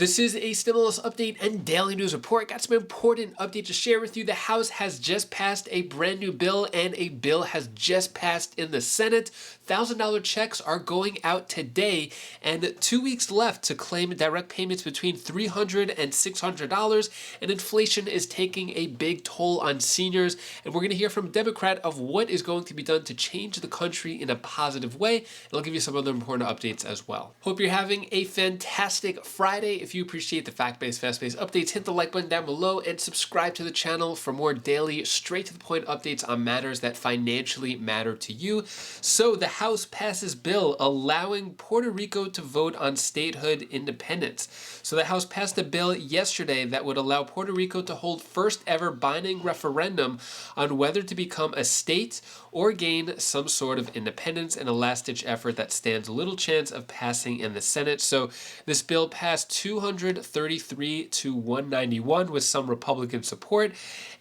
This is a stimulus update and daily news report. Got some important update to share with you. The House has just passed a brand new bill, and a bill has just passed in the Senate. $1,000 checks are going out today, and 2 weeks left to claim direct payments between $300 and $600. And inflation is taking a big toll on seniors. And we're going to hear from a Democrat of what is going to be done to change the country in a positive way. And I'll give you some other important updates as well. Hope you're having a fantastic Friday. If you appreciate the fact-based, fast-paced updates, hit the like button down below and subscribe to the channel for more daily, straight-to-the-point updates on matters that financially matter to you. So the House passes bill allowing Puerto Rico to vote on statehood independence. So the House passed a bill yesterday that would allow Puerto Rico to hold first ever binding referendum on whether to become a state or gain some sort of independence, in a last-ditch effort that stands little chance of passing in the Senate. So this bill passed 233 to 191 with some Republican support,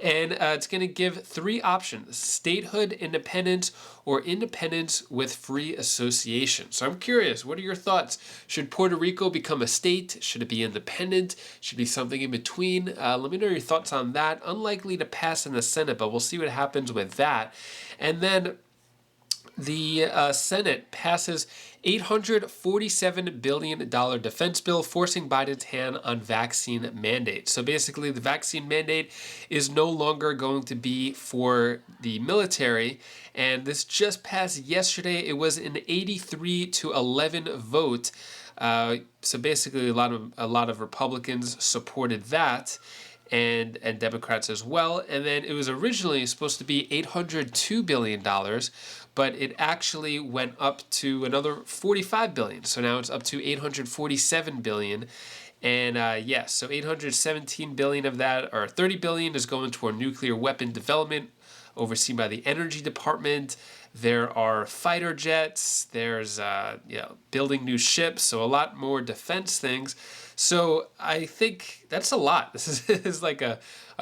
and it's going to give three options: statehood, independence, or independence with free association. So I'm curious, what are your thoughts? Should Puerto Rico become a state? Should it be independent? Should it be something in between? Let me know your thoughts on that. Unlikely to pass in the Senate, but we'll see what happens with that. And then the Senate passes $847 billion defense bill, forcing Biden's hand on vaccine mandate. So basically, the vaccine mandate is no longer going to be for the military. And this just passed yesterday. It was an 83 to 11 vote. So basically, a lot of Republicans supported that, and Democrats as well. And then it was originally supposed to be $802 billion, but it actually went up to another $45 billion. So now it's up to $847 billion. And yes, so $817 billion of that, or $30 billion, is going toward nuclear weapon development, overseen by the Energy Department. There are fighter jets. There's building new ships. So a lot more defense things. So I think that's a lot. This is like a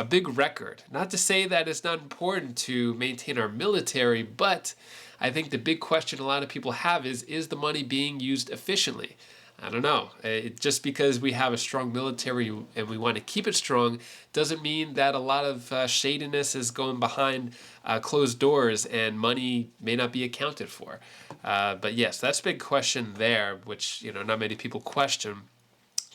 big record. Not to say that it's not important to maintain our military, but I think the big question a lot of people have is the money being used efficiently? I don't know. Just because we have a strong military and we want to keep it strong doesn't mean that a lot of shadiness is going behind closed doors and money may not be accounted for. But yes, that's a big question there, which not many people question.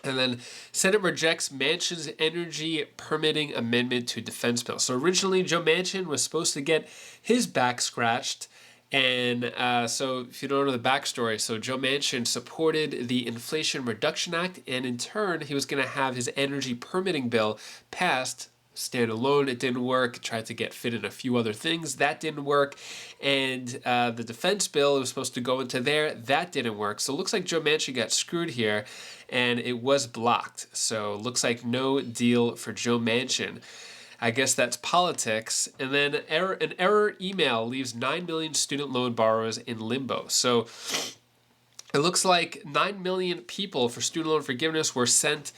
And then Senate rejects Manchin's energy permitting amendment to defense bill. So originally Joe Manchin was supposed to get his back scratched. And so if you don't know the backstory, so Joe Manchin supported the Inflation Reduction Act, and in turn, he was going to have his energy permitting bill passed standalone. It didn't work. Tried to get fit in a few other things. That didn't work. And the defense bill was supposed to go into there. That didn't work. So it looks like Joe Manchin got screwed here, and it was blocked. So it looks like no deal for Joe Manchin. I guess that's politics. And then an error email leaves 9 million student loan borrowers in limbo. So it looks like 9 million people for student loan forgiveness were sent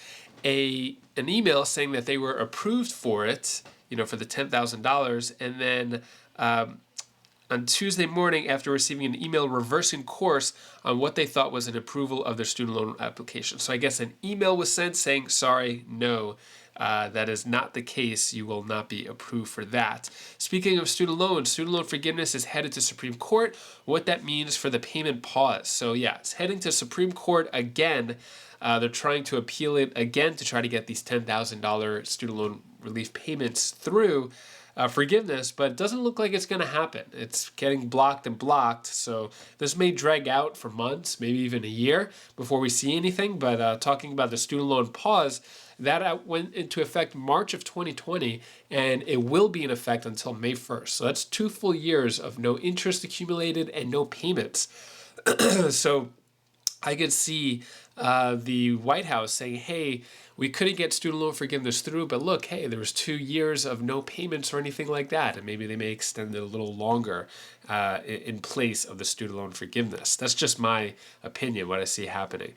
an email saying that they were approved for it, for the $10,000. And then on Tuesday morning, after receiving an email reversing course on what they thought was an approval of their student loan application. So I guess an email was sent saying, sorry, no, that is not the case. You will not be approved for that. Speaking of student loan forgiveness is headed to Supreme Court. What that means for the payment pause. So yeah, it's heading to Supreme Court again. They're trying to appeal it again to try to get these $10,000 student loan relief payments through forgiveness, but it doesn't look like it's going to happen. It's getting blocked and blocked, so this may drag out for months, maybe even a year before we see anything. But talking about the student loan pause, that went into effect March of 2020, and it will be in effect until May 1st. So that's 2 full years of no interest accumulated and no payments. So I could see the White House saying, hey, we couldn't get student loan forgiveness through, but look, hey, there was 2 years of no payments or anything like that, and maybe they may extend it a little longer in place of the student loan forgiveness. That's just my opinion, what I see happening.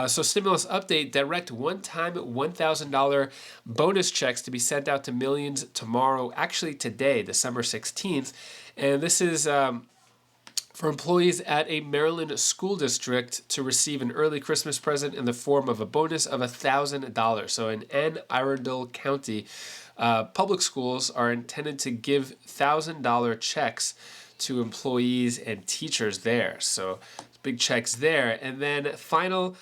So stimulus update, direct one-time $1,000 bonus checks to be sent out to millions tomorrow, actually today, December 16th. And this is for employees at a Maryland school district to receive an early Christmas present in the form of a bonus of $1,000. So in Anne Arundel County, public schools are intended to give $1,000 checks to employees and teachers there. So big checks there. And then final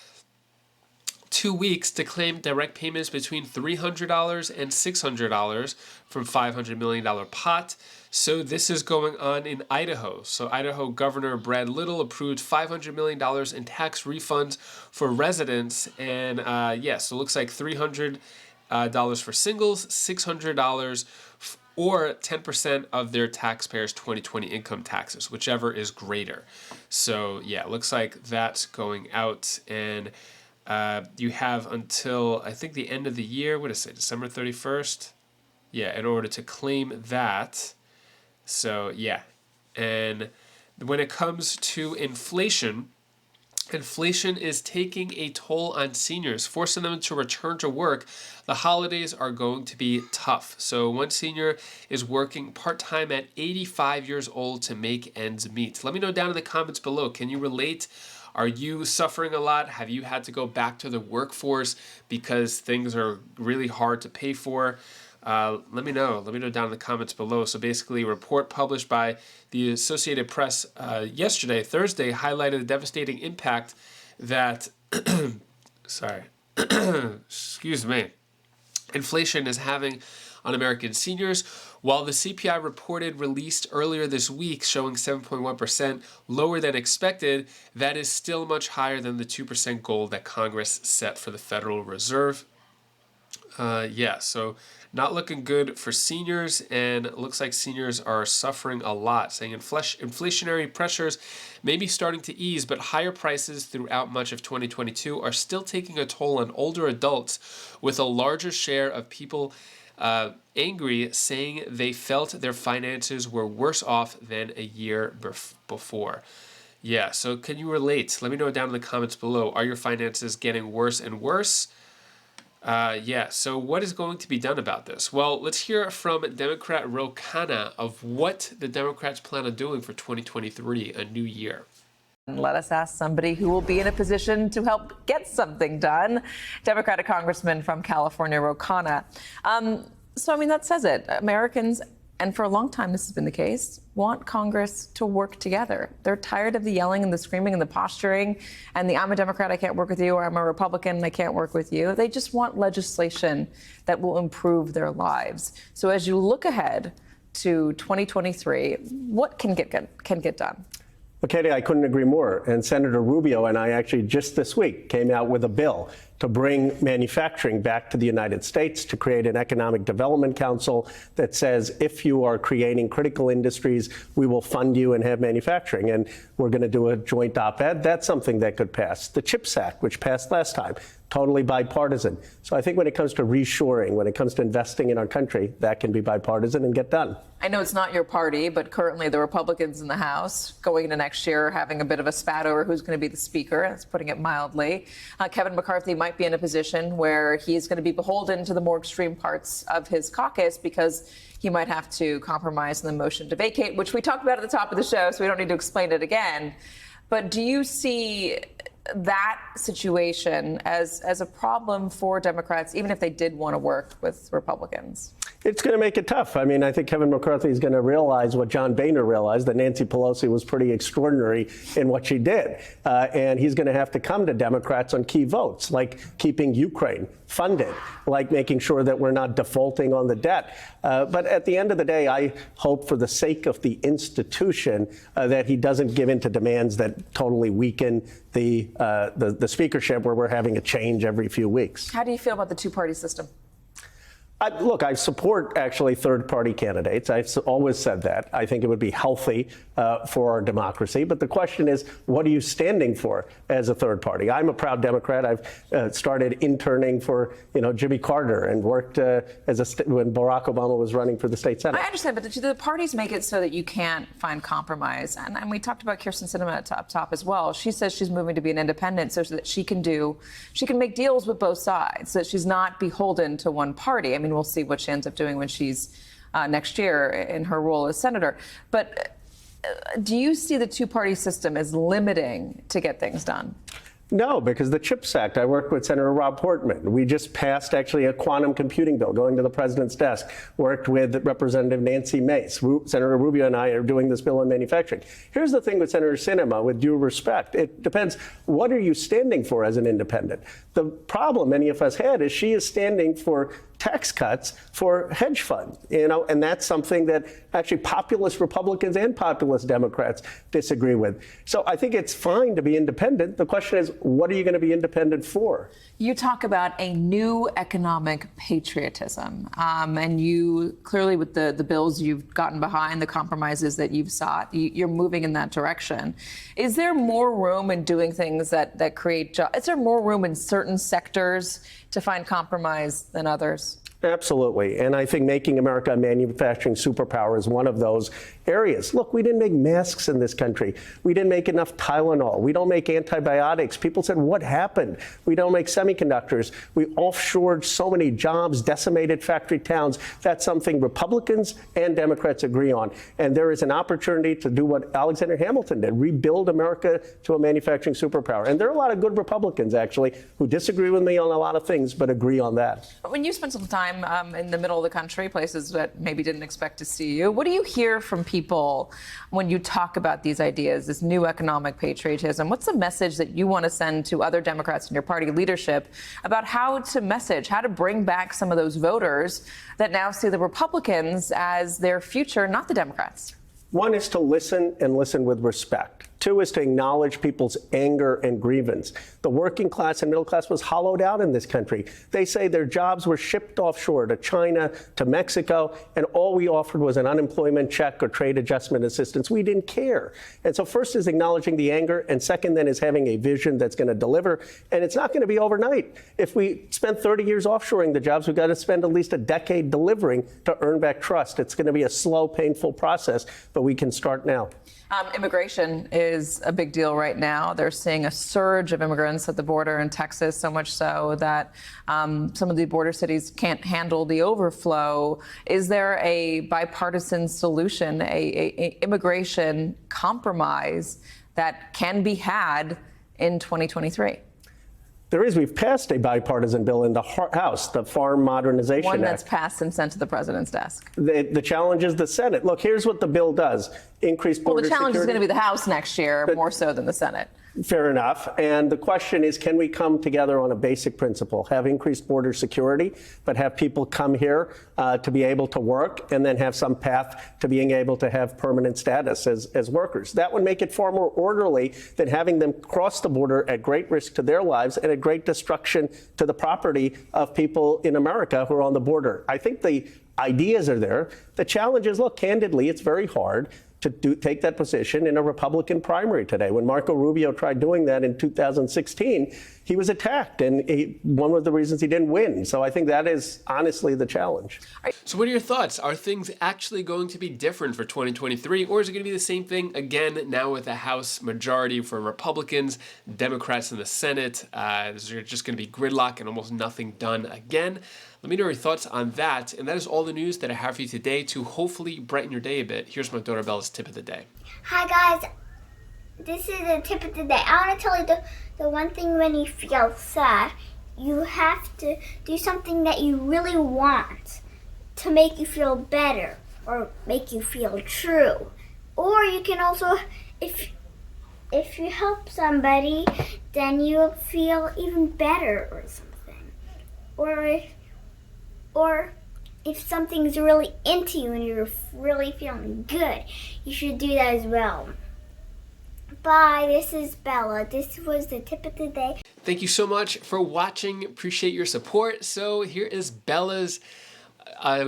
2 weeks to claim direct payments between $300 and $600 from $500 million pot. So this is going on in Idaho. So Idaho Governor Brad Little approved $500 million in tax refunds for residents. And so it looks like $300 for singles, $600 or 10% of their taxpayers' 2020 income taxes, whichever is greater. So yeah, it looks like that's going out, and you have until, I think, the end of the year, what is it, December 31st? Yeah, in order to claim that. So yeah, and when it comes to inflation, inflation is taking a toll on seniors, forcing them to return to work. The holidays are going to be tough. So one senior is working part-time at 85 years old to make ends meet. Let me know down in the comments below. Can you relate? Are you suffering a lot? Have you had to go back to the workforce because things are really hard to pay for? Let me know. Let me know down in the comments below. So basically, a report published by the Associated Press yesterday, Thursday, highlighted the devastating impact that, excuse me, inflation is having on American seniors. While the CPI reported released earlier this week showing 7.1% lower than expected, that is still much higher than the 2% goal that Congress set for the Federal Reserve. So not looking good for seniors, and it looks like seniors are suffering a lot, saying inflationary pressures may be starting to ease, but higher prices throughout much of 2022 are still taking a toll on older adults, with a larger share of people angry, saying they felt their finances were worse off than a year before. Yeah, so can you relate? Let me know down in the comments below. Are your finances getting worse and worse? So what is going to be done about this? Well, let's hear from Democrat Ro Khanna of what the Democrats plan on doing for 2023, a new year. Let us ask somebody who will be in a position to help get something done. Democratic Congressman from California, Ro Khanna. That says it. Americans, and for a long time this has been the case, want Congress to work together. They're tired of the yelling and the screaming and the posturing and the I'm a Democrat, I can't work with you, or I'm a Republican, I can't work with you. They just want legislation that will improve their lives. So as you look ahead to 2023, what can get done? Well, Katie, I couldn't agree more. And Senator Rubio and I actually just this week came out with a bill to bring manufacturing back to the United States, to create an economic development council that says if you are creating critical industries, we will fund you and have manufacturing. And we're going to do a joint op-ed. That's something that could pass. The CHIPS Act, which passed last time, totally bipartisan. So I think when it comes to reshoring, when it comes to investing in our country, that can be bipartisan and get done. I know it's not your party, but currently the Republicans in the House going into next year having a bit of a spat over who's going to be the speaker. That's putting it mildly. Kevin McCarthy might be in a position where he's going to be beholden to the more extreme parts of his caucus because he might have to compromise in the motion to vacate, which we talked about at the top of the show, so we don't need to explain it again. But do you see that situation as a problem for Democrats, even if they did want to work with Republicans? It's going to make it tough. I mean, I think Kevin McCarthy is going to realize what John Boehner realized, that Nancy Pelosi was pretty extraordinary in what she did. And he's going to have to come to Democrats on key votes, like keeping Ukraine funded, like making sure that we're not defaulting on the debt. But at the end of the day, I hope for the sake of the institution that he doesn't give in to demands that totally weaken the speakership, where we're having a change every few weeks. How do you feel about the two-party system? Look, I support actually third-party candidates. I've always said that. I think it would be healthy for our democracy. But the question is, what are you standing for as a third party? I'm a proud Democrat. I've started interning for, Jimmy Carter and worked when Barack Obama was running for the state Senate. I understand, but the parties make it so that you can't find compromise. And we talked about Kirsten Sinema up top as well. She says she's moving to be an independent so that she can make deals with both sides, so that she's not beholden to one party. I mean, we'll see what she ends up doing when she's next year in her role as senator. But do you see the two-party system as limiting to get things done? No, because the CHIPS Act, I worked with Senator Rob Portman. We just passed actually a quantum computing bill going to the president's desk, worked with Representative Nancy Mace. Senator Rubio and I are doing this bill on manufacturing. Here's the thing with Senator Sinema, with due respect. It depends, what are you standing for as an independent? The problem many of us had is she is standing for tax cuts for hedge funds, and that's something that actually populist Republicans and populist Democrats disagree with. So I think it's fine to be independent. The question is, what are you going to be independent for? You talk about a new economic patriotism, and you clearly, with the bills you've gotten behind, the compromises that you've sought, you're moving in that direction. Is there more room in doing things that create jobs? Is there more room in certain sectors to find compromise than others? Absolutely. And I think making America a manufacturing superpower is one of those areas. Look, we didn't make masks in this country. We didn't make enough Tylenol. We don't make antibiotics. People said, what happened? We don't make semiconductors. We offshored so many jobs, decimated factory towns. That's something Republicans and Democrats agree on. And there is an opportunity to do what Alexander Hamilton did, rebuild America to a manufacturing superpower. And there are a lot of good Republicans, actually, who disagree with me on a lot of things, but agree on that. When you spend some time in the middle of the country, places that maybe didn't expect to see you, what do you hear from people when you talk about these ideas, this new economic patriotism? What's the message that you want to send to other Democrats in your party leadership about how to message, how to bring back some of those voters that now see the Republicans as their future, not the Democrats? One is to listen and listen with respect. Two is to acknowledge people's anger and grievance. The working class and middle class was hollowed out in this country. They say their jobs were shipped offshore to China, to Mexico, and all we offered was an unemployment check or trade adjustment assistance. We didn't care. And so first is acknowledging the anger, and second then is having a vision that's going to deliver. And it's not going to be overnight. If we spend 30 years offshoring the jobs, we've got to spend at least a decade delivering to earn back trust. It's going to be a slow, painful process, but we can start now. Immigration is a big deal right now. They're seeing a surge of immigrants at the border in Texas, so much so that some of the border cities can't handle the overflow. Is there a bipartisan solution, a immigration compromise that can be had in 2023? There is. We've passed a bipartisan bill in the House, the Farm Modernization Act. One that's passed and sent to the president's desk. The challenge is the Senate. Look, here's what the bill does. Increase border security. Well, the challenge is going to be the House next year, more so than the Senate. Fair enough. And the question is, can we come together on a basic principle, have increased border security, but have people come here to be able to work and then have some path to being able to have permanent status as workers? That would make it far more orderly than having them cross the border at great risk to their lives and at great destruction to the property of people in America who are on the border. I think the ideas are there. The challenge is, look, candidly, it's very hard to take that position in a Republican primary today. When Marco Rubio tried doing that in 2016, he was attacked, and one of the reasons he didn't win. So I think that is honestly the challenge. So what are your thoughts? Are things actually going to be different for 2023, or is it going to be the same thing again now with a House majority for Republicans, Democrats in the Senate? Is there just going to be gridlock and almost nothing done again? Let me know your thoughts on that. And that is all the news that I have for you today to hopefully brighten your day a bit. Here's my daughter Bella's tip of the day. Hi guys, this is the tip of the day. I want to tell you the one thing when you feel sad, you have to do something that you really want to make you feel better or make you feel true. Or you can also, if you help somebody, then you'll feel even better or something. Or if something's really into you and you're really feeling good, you should do that as well. Bye, this is Bella. This was the tip of the day. Thank you so much for watching. Appreciate your support. So here is Bella's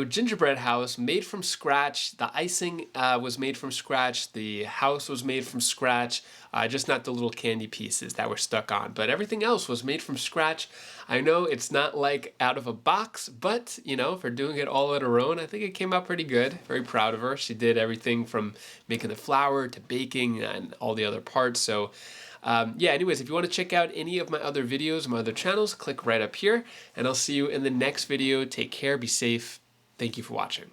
gingerbread house made from scratch. The icing was made from scratch. The house was made from scratch. Just not the little candy pieces that were stuck on, but everything else was made from scratch. I know it's not like out of a box, but you know, for doing it all on her own, I think it came out pretty good. Very proud of her. She did everything from making the flour to baking and all the other parts. So yeah, anyways, if you want to check out any of my other videos, my other channels, click right up here, and I'll see you in the next video. Take care, be safe. Thank you for watching.